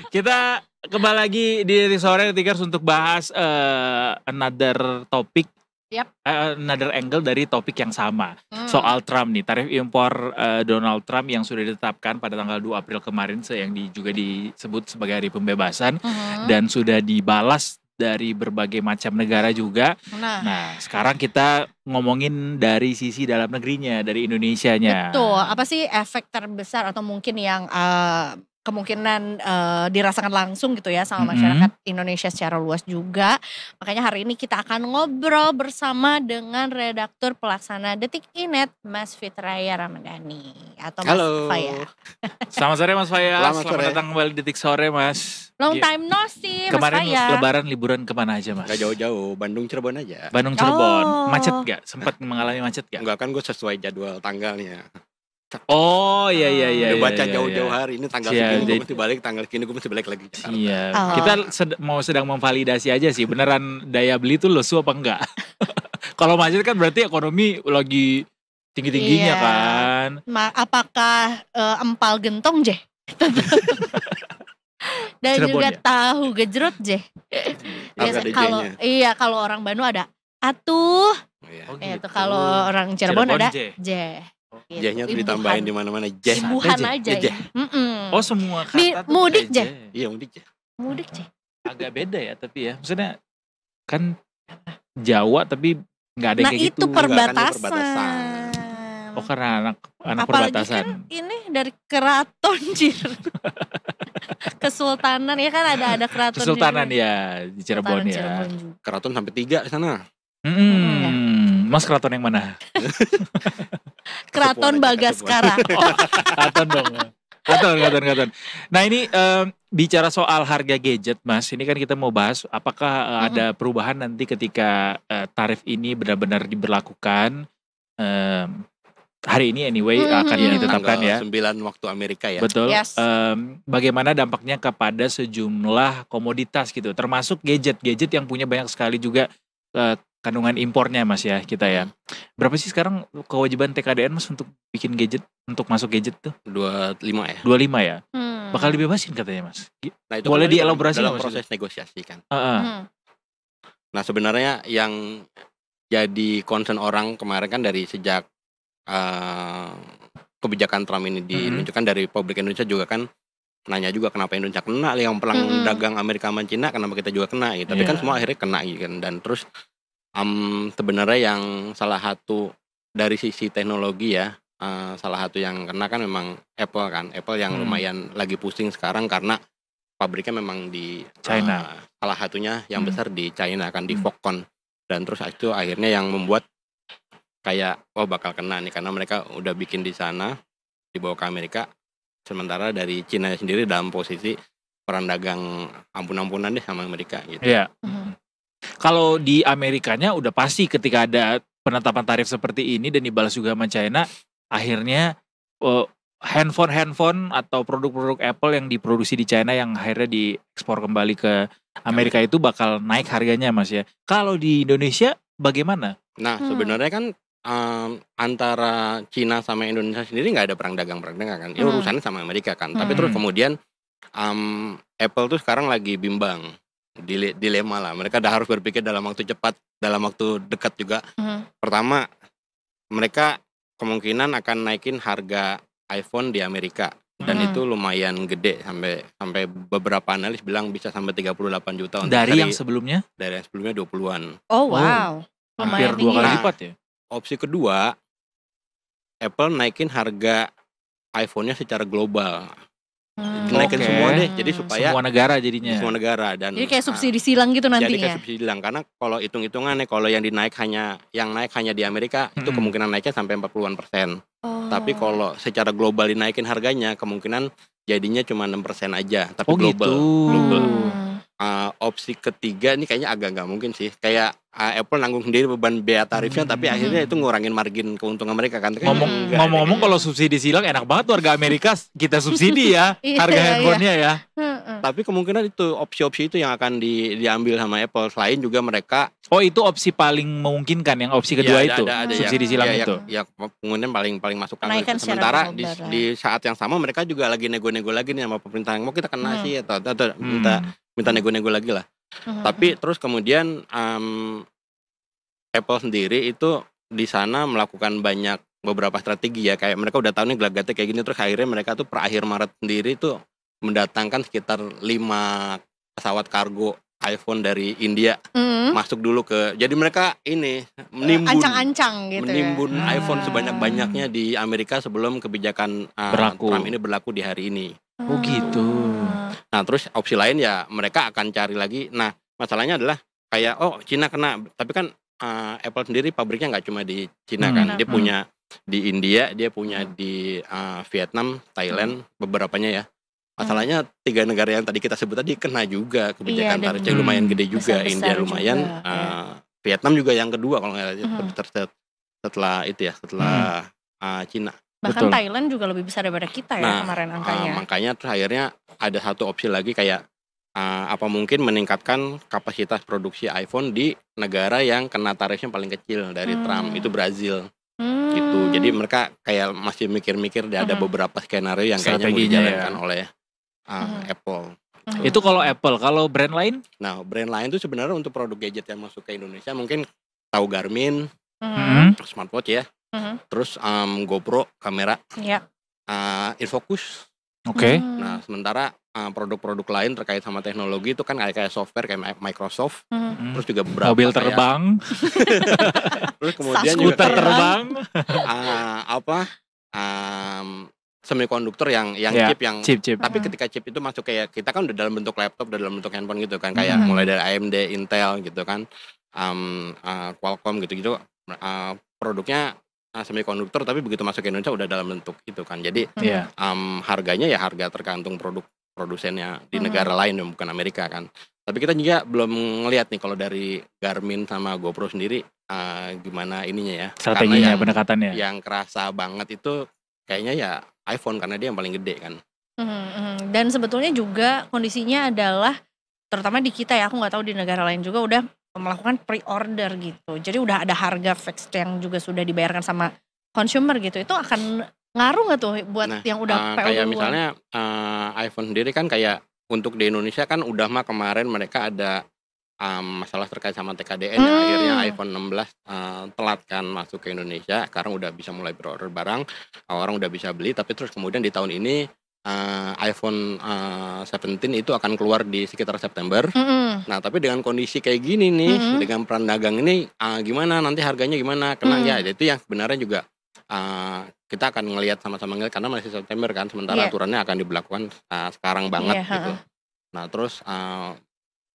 Kita kembali lagi di Detik Sore Detikers untuk bahas another topic. Another angle dari topik yang sama. Soal Trump nih, tarif impor Donald Trump yang sudah ditetapkan pada tanggal 2 April kemarin yang juga disebut sebagai hari pembebasan dan sudah dibalas dari berbagai macam negara juga. Nah, sekarang kita ngomongin dari sisi dalam negerinya, dari Indonesianya. Betul, apa sih efek terbesar atau mungkin yang kemungkinan dirasakan langsung gitu ya sama masyarakat Indonesia secara luas juga. Makanya hari ini kita akan ngobrol bersama dengan redaktur pelaksana Detik.net, Mas Fitraya Ramadhani atau Mas Faya. Selamat sore Mas Faya, selamat datang kembali di Detik Sore Mas. Long time no see Mas Kemarin Faya. lebaran liburan kemana aja Mas? Gak jauh-jauh, Bandung Cirebon aja. Bandung Cirebon, macet gak? Sempat mengalami macet gak? Enggak, kan gue sesuai jadwal tanggalnya. Oh iya. Udah baca jauh-jauh hari ini tanggal segini gue mesti balik, tanggal segini gue mesti balik lagi Jakarta. Iya. Kita sedang memvalidasi aja sih beneran daya beli tuh lesu apa enggak. Kalau macet kan berarti ekonomi lagi tinggi-tingginya kan. Apakah empal gentong Jeh? Dan Cirebon juga ya? Tahu gejrot Jeh. Kalau orang Bandung ada atuh. Itu kalau orang Cirebon ada Jeh. Jehnya tuh ditambahin di mana-mana Jeh. Imbuhan aja ya. Oh semua kata tuh mudik Jeh. Iya mudik Jeh. Agak beda ya tapi ya. Maksudnya kan Jawa tapi nggak ada kayak gitu. Nah itu perbatasan. Oh karena anak apalagi perbatasan. Kan ini dari keraton Jir. Kesultanan ya kan ada keraton. Kesultanan ya di Cirebon ya. Keraton sampai 3 di sana. Mas keraton yang mana? Keraton Bagaskara. Keraton dong. Keraton. Nah ini bicara soal harga gadget Mas, ini kan kita mau bahas apakah ada perubahan nanti ketika tarif ini benar-benar diberlakukan. Hari ini anyway akan ditetapkan ya. 9 waktu Amerika ya. Betul. Yes. Bagaimana dampaknya kepada sejumlah komoditas gitu, termasuk gadget yang punya banyak sekali juga kandungan impornya Mas ya kita ya. Berapa sih sekarang kewajiban TKDN Mas untuk bikin gadget, untuk masuk gadget tuh? 25 ya. 25 ya. Bakal dibebasin katanya Mas. Nah, itu boleh dielaborasi dalam proses negosiasi kan. Nah sebenarnya yang jadi concern orang kemarin kan dari sejak kebijakan Trump ini diluncurkan dari publik Indonesia juga kan nanya juga kenapa Indonesia kena, yang perang dagang Amerika sama Cina kenapa kita juga kena gitu. Tapi kan semua akhirnya kena gitu kan. Dan terus sebenarnya yang salah satu dari sisi teknologi ya, salah satu yang kena kan memang Apple kan. Apple yang lumayan lagi pusing sekarang karena pabriknya memang di China. Salah satunya yang besar di China kan, di Foxconn. Dan terus itu akhirnya yang membuat kayak bakal kena nih karena mereka udah bikin di sana dibawa ke Amerika. Sementara dari Cina sendiri dalam posisi perang dagang ampun-ampunan deh sama Amerika gitu. Iya. Kalau di Amerikanya udah pasti ketika ada penetapan tarif seperti ini dan dibalas juga sama China, akhirnya handphone atau produk-produk Apple yang diproduksi di China yang akhirnya diekspor kembali ke Amerika itu bakal naik harganya Mas ya. Kalau di Indonesia bagaimana? Nah sebenarnya kan antara Cina sama Indonesia sendiri nggak ada perang dagang kan. Ini urusannya sama Amerika kan. Tapi terus kemudian Apple tuh sekarang lagi bimbang. Dilema lah, mereka udah harus berpikir dalam waktu cepat, dalam waktu dekat juga. Pertama, mereka kemungkinan akan naikin harga iPhone di Amerika dan itu lumayan gede sampai beberapa analis bilang bisa sampai 38 juta untuk dari yang sebelumnya? Dari yang sebelumnya 20-an. Oh wow, hampir 2 kali lipat ya. Opsi kedua, Apple naikin harga iPhone-nya secara global. Naikin semua deh, jadi supaya semua negara jadinya. Semua negara dan jadi kayak subsidi silang gitu nantinya. Jadi kayak subsidi silang karena kalau hitung-hitungannya kalau yang naik hanya di Amerika itu kemungkinan naiknya sampai 40-an%. Tapi kalau secara global dinaikin harganya kemungkinan jadinya cuma 6% aja, tapi global. Opsi ketiga ini kayaknya agak nggak mungkin sih. Kayak Apple nanggung sendiri beban bea tarifnya, tapi akhirnya itu ngurangin margin keuntungan mereka kan. Ngomong-ngomong kalau subsidi silang enak banget warga Amerika kita subsidi ya harga handphonenya ya. Tapi kemungkinan itu opsi-opsi itu yang akan diambil sama Apple. Selain juga mereka itu opsi paling memungkinkan, yang opsi kedua itu subsidi silang itu. Ya kemudian paling masuk akal. Sementara di saat yang sama mereka juga lagi nego-nego lagi nih sama pemerintah, mau kita kena sih atau minta nego-nego lagi lah. Tapi terus kemudian Apple sendiri itu di sana melakukan beberapa strategi ya, kayak mereka udah tahu nih gelagatnya kayak gini, terus akhirnya mereka tuh per akhir Maret sendiri tuh mendatangkan sekitar 5 pesawat kargo iPhone dari India masuk dulu jadi mereka ini ancang-ancang gitu menimbun iPhone sebanyak-banyaknya di Amerika sebelum kebijakan Trump ini berlaku di hari ini. Oh gitu. Nah terus opsi lain ya mereka akan cari lagi. Nah masalahnya adalah kayak Cina kena, tapi kan Apple sendiri pabriknya nggak cuma di Cina kan, dia punya di India, dia punya di Vietnam, Thailand, beberapanya ya. Masalahnya 3 negara yang tadi kita sebut tadi kena juga kebijakan tarifnya lumayan gede juga. India lumayan, Vietnam juga yang kedua kalau nggak setelah itu ya, setelah Cina. Bahkan betul. Thailand juga lebih besar daripada kita ya kemarin angkanya. Makanya terus akhirnya ada satu opsi lagi kayak apa mungkin meningkatkan kapasitas produksi iPhone di negara yang kena tarifnya paling kecil dari Trump, itu Brazil. Gitu. Jadi mereka kayak masih mikir-mikir ada beberapa skenario yang kayaknya mau dijalankan oleh Apple. Itu kalau Apple, kalau brand lain? Nah, brand lain tuh sebenarnya untuk produk gadget yang masuk ke Indonesia mungkin tahu Garmin, smartwatch ya, terus GoPro kamera, Infocus. Oke. Nah, sementara produk-produk lain terkait sama teknologi itu kan kayak software kayak Microsoft, terus juga beberapa mobil terbang, terus kemudian juga terbang, semikonduktor yang chip. Tapi ketika chip itu masuk kayak kita kan udah dalam bentuk laptop, udah dalam bentuk handphone gitu kan, kayak mulai dari AMD, Intel gitu kan, Qualcomm gitu-gitu, produknya semikonduktor tapi begitu masuk ke Indonesia udah dalam bentuk itu kan. Jadi harganya ya harga tergantung produsennya di negara lain yang bukan Amerika kan. Tapi kita juga belum ngelihat nih kalau dari Garmin sama GoPro sendiri gimana ininya ya. Strateginya, pendekatannya. Yang kerasa banget itu kayaknya ya iPhone karena dia yang paling gede kan. Dan sebetulnya juga kondisinya adalah terutama di kita ya, aku nggak tahu di negara lain juga udah melakukan pre-order gitu. Jadi udah ada harga fix yang juga sudah dibayarkan sama consumer gitu. Itu akan ngaruh nggak tuh buat yang udah PO kayak duluan? Misalnya iPhone sendiri kan kayak untuk di Indonesia kan udah mah kemarin mereka ada masalah terkait sama TKDN yang akhirnya iPhone 16 telat kan masuk ke Indonesia. Sekarang udah bisa mulai berorder barang, orang udah bisa beli. Tapi terus kemudian di tahun ini iPhone 17 itu akan keluar di sekitar September. Nah tapi dengan kondisi kayak gini nih, dengan peran dagang ini gimana nanti harganya gimana? Karena ya itu yang sebenarnya juga kita akan ngelihat sama-sama ngelihat karena masih September kan, sementara aturannya akan diberlakukan sekarang banget gitu. Nah terus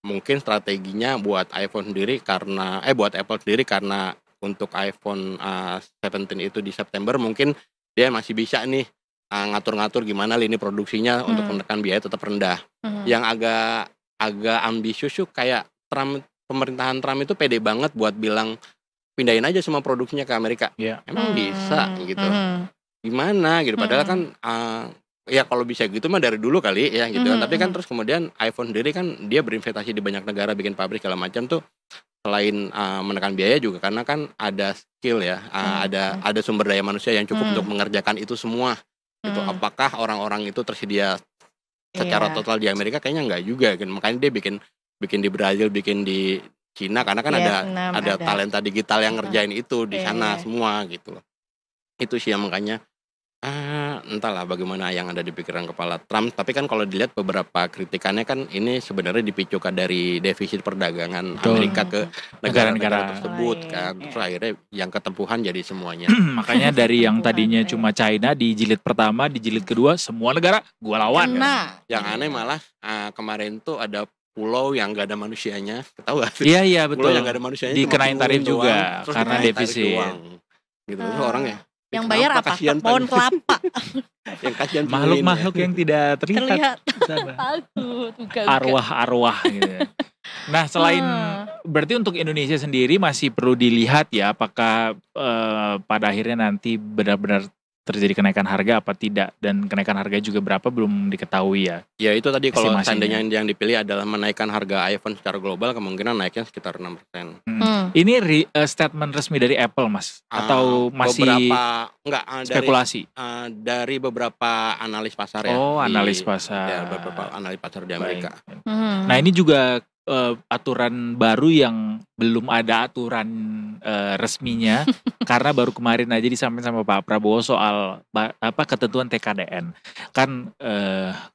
mungkin strateginya buat iPhone sendiri karena buat Apple sendiri karena untuk iPhone 17 itu di September mungkin dia masih bisa nih ngatur-ngatur gimana lini produksinya untuk menekan biaya tetap rendah. Yang agak ambisius kayak pemerintahan Trump itu pede banget buat bilang pindahin aja semua produksinya ke Amerika. Emang bisa gitu. Gimana gitu padahal kan ya kalau bisa gitu mah dari dulu kali ya gitu kan. Tapi kan terus kemudian iPhone sendiri kan dia berinvestasi di banyak negara, bikin pabrik segala macam tuh selain menekan biaya juga karena kan ada skill ya, ada sumber daya manusia yang cukup untuk mengerjakan itu semua. Itu apakah orang-orang itu tersedia secara total di Amerika? Kayaknya enggak juga kan. Makanya dia bikin di Brazil, bikin di Cina karena kan ada talenta digital yang ngerjain itu di sana semua gitu loh. Itu sih yang makanya entahlah bagaimana yang ada di pikiran kepala Trump. Tapi kan kalau dilihat beberapa kritikannya kan ini sebenarnya dipicukan dari defisit perdagangan Amerika ke negara-negara tersebut kan. Terus akhirnya yang ketempuhan jadi semuanya. Makanya dari yang tadinya cuma China di jilid pertama, di jilid kedua semua negara gua lawan. Yang aneh malah kemarin tuh ada pulau yang gak ada manusianya. Tahu gak sih? Iya betul. Pulau yang gak ada manusianya dikenain tarif juga karena defisit. Gitu. Orang ya yang bayar apa? Pohon kelapa. Yang kasihan makhluk-makhluk yang tidak terlihat. Takut. Arwah-arwah gitu. Nah selain berarti untuk Indonesia sendiri masih perlu dilihat ya apakah pada akhirnya nanti benar-benar terjadi kenaikan harga apa tidak, dan kenaikan harga juga berapa belum diketahui ya. Ya itu tadi kalau Estimasinya. seandainya yang dipilih adalah menaikkan harga iPhone secara global, kemungkinan naiknya sekitar 6%. Ini statement resmi dari Apple, Mas? Atau masih spekulasi? Dari beberapa analis pasar ya. Oh, analis pasar. Ya, beberapa analis pasar di Amerika. Nah ini juga aturan baru yang belum ada aturan resminya karena baru kemarin aja disampaikan sama Pak Prabowo soal ketentuan TKDN. Kan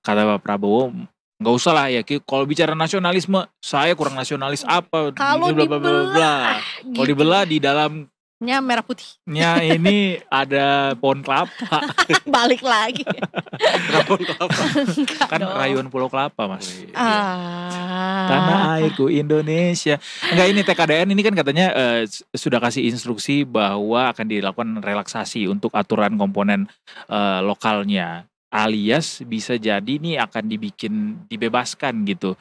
kata Pak Prabowo, nggak usah lah ya, kalau bicara nasionalisme saya kurang nasionalis apa, kalau dibelah kalau dibelah di dalamnya merah putihnya ini ada pohon kelapa. Balik lagi. Pohon kelapa. Kan rayuan Pulau Kelapa, Mas. Tanah airku Indonesia. Enggak, ini TKDN ini kan katanya sudah kasih instruksi bahwa akan dilakukan relaksasi untuk aturan komponen lokalnya. Alias bisa jadi ini akan dibebaskan gitu.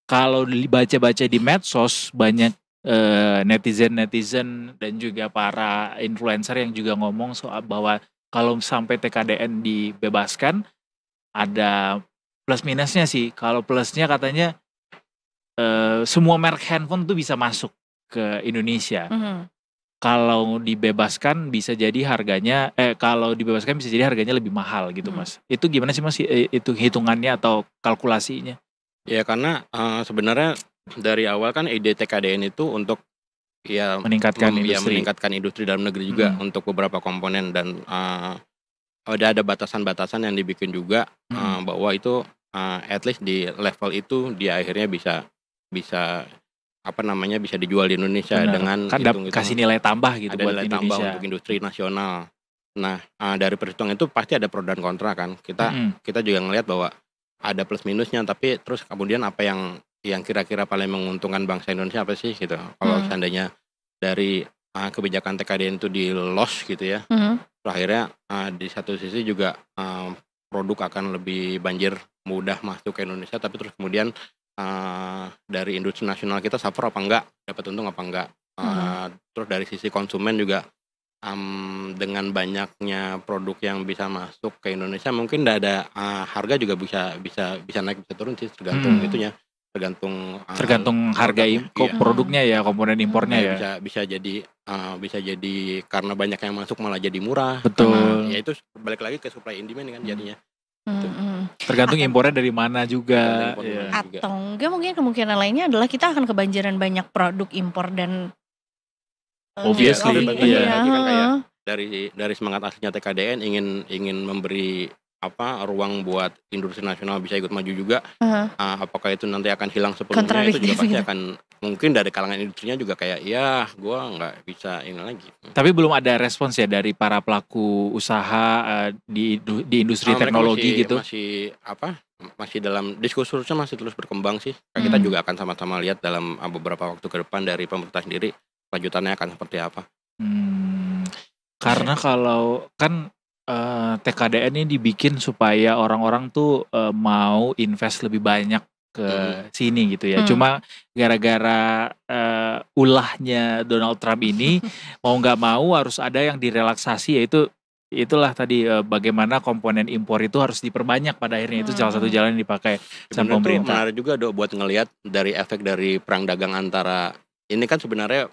Kalau dibaca-baca di medsos banyak netizen dan juga para influencer yang juga ngomong soal bahwa kalau sampai TKDN dibebaskan ada plus minusnya sih. Kalau plusnya katanya semua merek handphone tuh bisa masuk ke Indonesia. Kalau dibebaskan bisa jadi harganya lebih mahal gitu, Mas. Itu gimana sih, Mas, itu hitungannya atau kalkulasinya? Ya karena sebenarnya dari awal kan ide TKDN itu untuk meningkatkan industri dalam negeri juga untuk beberapa komponen, dan ada batasan-batasan yang dibikin juga bahwa itu at least di level itu dia akhirnya bisa bisa dijual di Indonesia. Benar. Dengan kasih nilai tambah gitu buat nilai Indonesia. Tambah untuk industri nasional. Nah, dari perhitungan itu pasti ada pro dan kontra kan. Kita juga ngelihat bahwa ada plus minusnya, tapi terus kemudian apa yang kira-kira paling menguntungkan bangsa Indonesia apa sih gitu. Kalau seandainya dari kebijakan TKDN itu di loss gitu ya. Akhirnya di satu sisi juga produk akan lebih banjir mudah masuk ke Indonesia, tapi terus kemudian dari industri nasional kita suffer apa enggak, dapat untung apa enggak. Terus dari sisi konsumen juga dengan banyaknya produk yang bisa masuk ke Indonesia, mungkin ada harga juga bisa naik bisa turun sih, tergantung itunya, tergantung harga produknya ya, komponen impornya ya. Bisa jadi karena banyak yang masuk malah jadi murah. Betul. Karena, ya itu balik lagi ke supply and demand kan jadinya. Tergantung impornya dari mana juga. Atau enggak mungkin kemungkinan lainnya adalah kita akan kebanjiran banyak produk impor dan obviously kan kayak dari semangat aslinya TKDN ingin memberi ruang buat industri nasional bisa ikut maju juga. Apakah itu nanti akan hilang sepenuhnya, itu juga pasti akan mungkin dari kalangan industrinya juga kayak ya gue nggak bisa ini lagi. Tapi belum ada respons ya dari para pelaku usaha di industri teknologi gitu. Masih dalam diskursusnya masih terus berkembang sih. Kita juga akan sama-sama lihat dalam beberapa waktu ke depan dari pemerintah sendiri lanjutannya akan seperti apa. Karena kalau kan TKDN ini dibikin supaya orang-orang tuh mau invest lebih banyak ke sini gitu ya. Cuma gara-gara ulahnya Donald Trump ini mau nggak mau harus ada yang direlaksasi, yaitu itulah tadi bagaimana komponen impor itu harus diperbanyak pada akhirnya. Itu salah satu jalan yang dipakai sama pemerintah. Menarik juga buat ngelihat dari efek dari perang dagang antara ini kan sebenarnya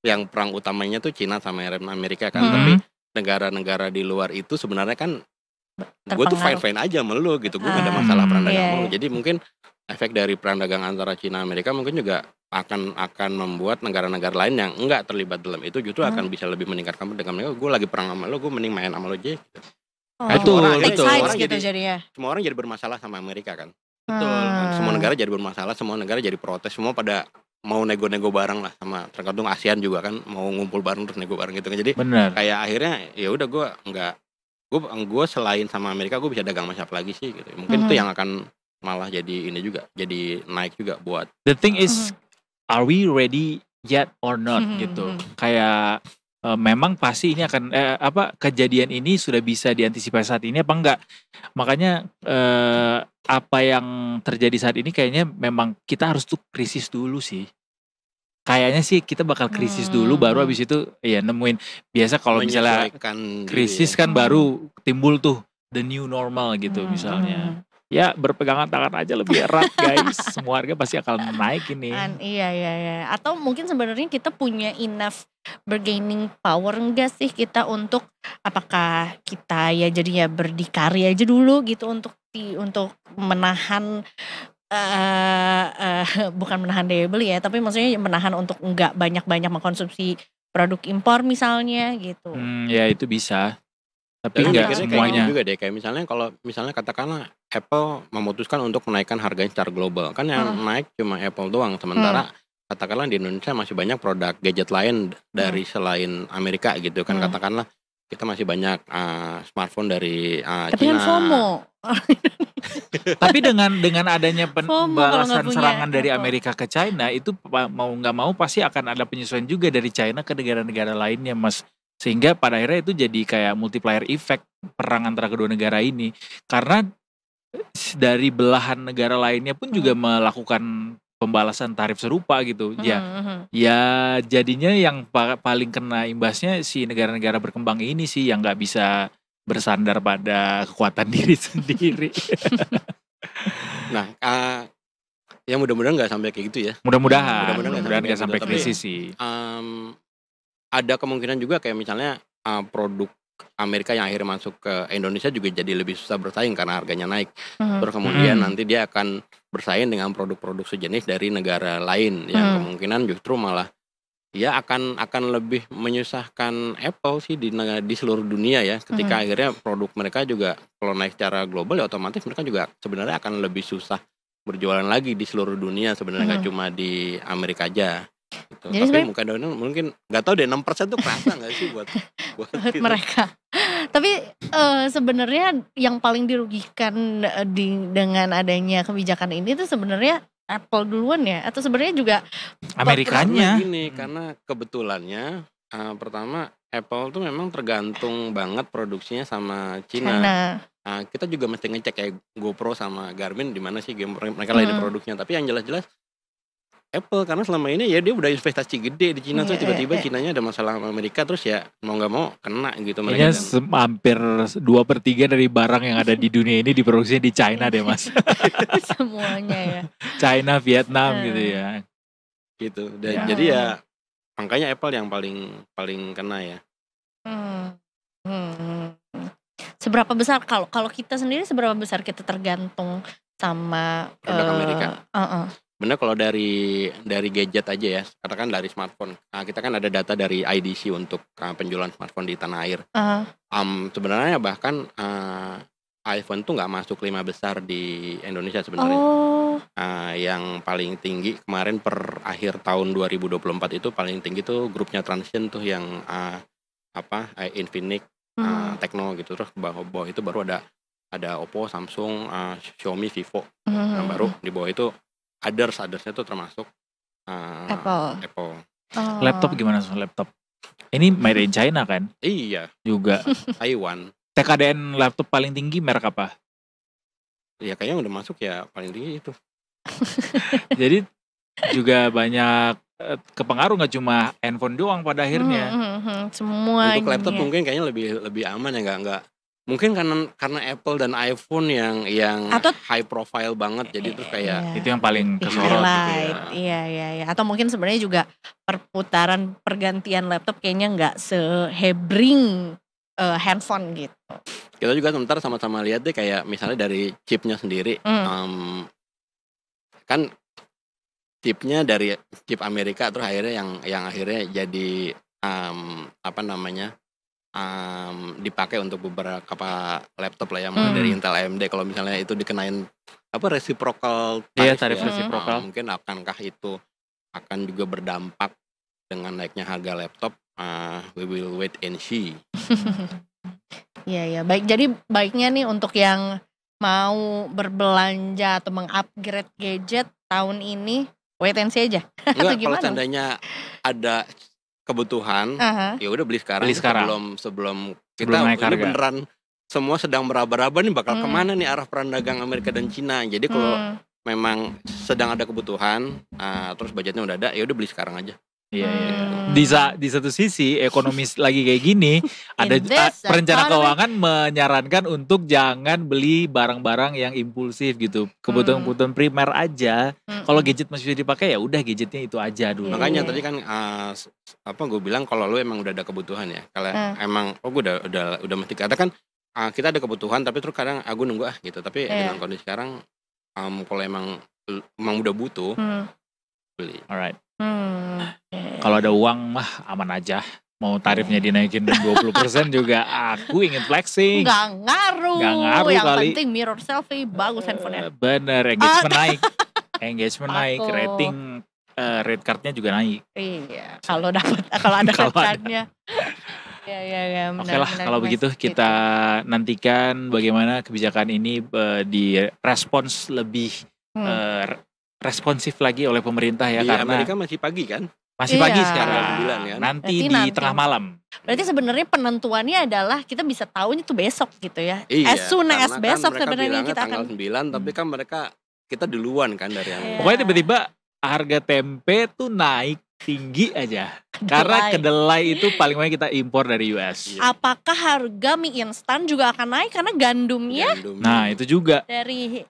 yang perang utamanya tuh Cina sama Amerika kan, tapi negara-negara di luar itu sebenarnya kan gue tuh fine-fine aja sama lu gitu, gue gak ada masalah perang dagang sama lu. Jadi mungkin efek dari perang dagang antara Cina Amerika mungkin juga akan membuat negara-negara lain yang enggak terlibat dalam itu justru akan bisa lebih meningkatkan dengan mereka. Gue lagi perang sama lu, gue mending main sama lu aja gitu. Semua orang jadi bermasalah sama Amerika kan. Betul. Semua negara jadi bermasalah, semua negara jadi protes, semua pada mau nego-nego bareng lah, sama tergantung ASEAN juga kan mau ngumpul bareng terus nego bareng gitu kan. Jadi kayak akhirnya ya udah gue selain sama Amerika gue bisa dagang sama siapa lagi sih gitu. Mungkin itu yang akan malah jadi ini juga, jadi naik juga buat. The thing is, are we ready yet or not gitu. Kayak memang pasti ini akan kejadian ini sudah bisa diantisipasi saat ini apa enggak. Makanya apa yang terjadi saat ini kayaknya memang kita harus tuh krisis dulu sih. kayaknya sih kita bakal krisis dulu, baru abis itu ya nemuin. Biasa kalau misalnya krisis kan baru timbul tuh the new normal gitu misalnya. Ya berpegangan tangan aja lebih erat guys. Semua harga pasti akan naik ini. Iya. Atau mungkin sebenarnya kita punya enough bargaining power enggak sih kita untuk, apakah kita ya jadinya berdikari aja dulu gitu untuk menahan, bukan menahan daya beli ya, tapi maksudnya menahan untuk enggak banyak-banyak mengkonsumsi produk impor misalnya gitu. Ya itu bisa. Tapi enggak semuanya kayak juga deh, kayak misalnya kalau misalnya katakanlah Apple memutuskan untuk menaikkan harganya secara global, kan yang naik cuma Apple doang, sementara katakanlah di Indonesia masih banyak produk gadget lain dari selain Amerika gitu kan, katakanlah kita masih banyak smartphone dari Tapi Cina. Kan FOMO. Tapi dengan adanya pembalasan serangan dari Amerika ke China, itu mau nggak mau pasti akan ada penyesuaian juga dari China ke negara-negara lainnya, Mas. Sehingga pada akhirnya itu jadi kayak multiplier effect perang antara kedua negara ini. Karena dari belahan negara lainnya pun juga melakukan pembalasan tarif serupa gitu. Ya jadinya yang paling kena imbasnya si negara-negara berkembang ini sih, yang nggak bisa bersandar pada kekuatan diri sendiri. Nah, ya mudah-mudahan nggak sampai kayak gitu ya. Mudah-mudahan nggak sampai krisis sih. Ada kemungkinan juga kayak misalnya produk Amerika yang akhirnya masuk ke Indonesia juga jadi lebih susah bersaing karena harganya naik. Terus kemudian nanti dia akan bersaing dengan produk-produk sejenis dari negara lain yang kemungkinan justru malah ya akan lebih menyusahkan Apple sih di seluruh dunia ya. Ketika akhirnya produk mereka juga kalau naik secara global ya otomatis mereka juga sebenarnya akan lebih susah berjualan lagi di seluruh dunia sebenarnya, nggak cuma di Amerika aja. Gitu. Tapi mungkin nggak tahu deh 6% tuh kerasa nggak sih buat gitu. Mereka. Tapi sebenarnya yang paling dirugikan dengan adanya kebijakan ini tuh sebenarnya Apple duluan ya, atau sebenarnya juga Amerikanya? Gini, karena kebetulannya pertama Apple tuh memang tergantung banget produksinya sama Cina. Kita juga mesti ngecek kayak GoPro sama Garmin di mana sih mereka lagi produksinya. Tapi yang jelas-jelas Apple, karena selama ini ya dia udah investasi gede di Cina, terus tiba-tiba Cinanya ada masalah sama Amerika, terus ya mau nggak mau kena gitu mereka. Hampir 2/3 dari barang yang ada di dunia ini diproduksi di China deh Mas. Semuanya ya. China, Vietnam gitu ya. Gitu. Jadi ya makanya Apple yang paling kena ya. Seberapa besar kalau kita sendiri, seberapa besar kita tergantung sama produk Amerika? Bener, kalau dari gadget aja ya, katakan dari smartphone. Kita kan ada data dari IDC untuk penjualan smartphone di tanah air. Sebenarnya bahkan iPhone tuh nggak masuk 5 besar di Indonesia sebenarnya. Yang paling tinggi kemarin per akhir tahun 2024 itu paling tinggi tuh grupnya Transsion tuh yang Infinix, Tecno gitu. Terus bawah itu baru ada Oppo, Samsung, Xiaomi, Vivo. Yang baru di bawah itu othersnya tuh termasuk Apple. Laptop gimana soal laptop? Ini made in China kan? Iya. Juga. Taiwan. TKDN laptop paling tinggi merek apa? Ya kayaknya udah masuk ya paling tinggi itu. Jadi juga banyak kepengaruh, nggak cuma handphone doang pada akhirnya. Semuanya. Untuk laptop mungkin kayaknya lebih aman ya, nggak. Mungkin karena Apple dan iPhone yang high profile banget, jadi terus kayak itu yang paling kesorot gitu ya. Iya. Atau mungkin sebenarnya juga pergantian laptop kayaknya nggak sehebring handphone gitu. Kita juga sebentar sama-sama lihat deh kayak misalnya dari chipnya sendiri, kan chipnya dari chip Amerika, terus akhirnya yang akhirnya jadi dipakai untuk beberapa laptop lah ya, dari Intel, AMD. Kalau misalnya itu dikenain reciprocal tarif reciprocal, mungkin akankah itu akan juga berdampak dengan naiknya harga laptop? We will wait and see. Iya, baik. Jadi baiknya nih untuk yang mau berbelanja atau mengupgrade gadget tahun ini, wait and see aja. Enggak, kalau seandainya ada kebutuhan, ya udah beli sekarang. Sebelum kita naik harga. Ini beneran semua sedang meraba-raba nih bakal kemana nih arah perang dagang Amerika dan Cina. Jadi kalau memang sedang ada kebutuhan, terus budgetnya udah ada, ya udah beli sekarang aja. Iya. Di satu sisi ekonomis lagi kayak gini, ada perencana keuangan menyarankan untuk jangan beli barang-barang yang impulsif gitu. Kebutuhan primer aja. Kalau gadget masih bisa dipakai ya udah gadgetnya itu aja dulu. Makanya tadi kan gue bilang kalau lu emang udah ada kebutuhan ya. Kalau emang gue udah mesti katakan kita ada kebutuhan tapi terus kadang aku nunggu gitu. Tapi dengan kondisi sekarang kalau emang udah butuh beli. Alright. Kalau ada uang mah aman aja. Mau tarifnya dinaikin 20% juga aku ingin flexing. Nggak ngaruh yang kali. penting mirror selfie bagus handphonenya. Bener, engagement naik, rating rate cardnya juga naik. Iya, kalau ada rate cardnya. Ya, Oke lah, kalau begitu kita nantikan bagaimana kebijakan ini direspons lebih responsif lagi oleh pemerintah ya. Karena Amerika masih pagi kan? Masih pagi sekarang. Kan? Nanti di tengah malam. Berarti sebenarnya penentuannya adalah kita bisa tahunya itu besok gitu ya. Iya, as soon as besok kan sebenarnya kita tanggal akan 9, tapi kan kita duluan kan dari yang Pokoknya tiba-tiba harga tempe tuh naik tinggi aja. Karena kedelai itu paling banyak kita impor dari US. Apakah harga mie instan juga akan naik karena gandumnya? Nah, itu juga. Dari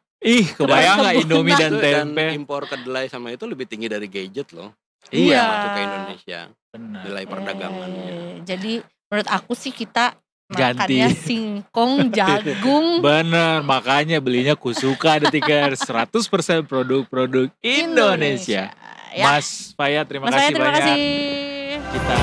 kebayang gak Indomie dan tempe? Dan impor kedelai sama itu lebih tinggi dari gadget loh. Iya. Masuk ke Indonesia. Benar. Nilai perdagangannya. Jadi menurut aku sih kita ganti makannya singkong, jagung. Bener, makanya belinya Kusuka Tikar 100% produk-produk Indonesia. Ya. Mas Fayat, terima kasih banyak. Terima kasih. Kita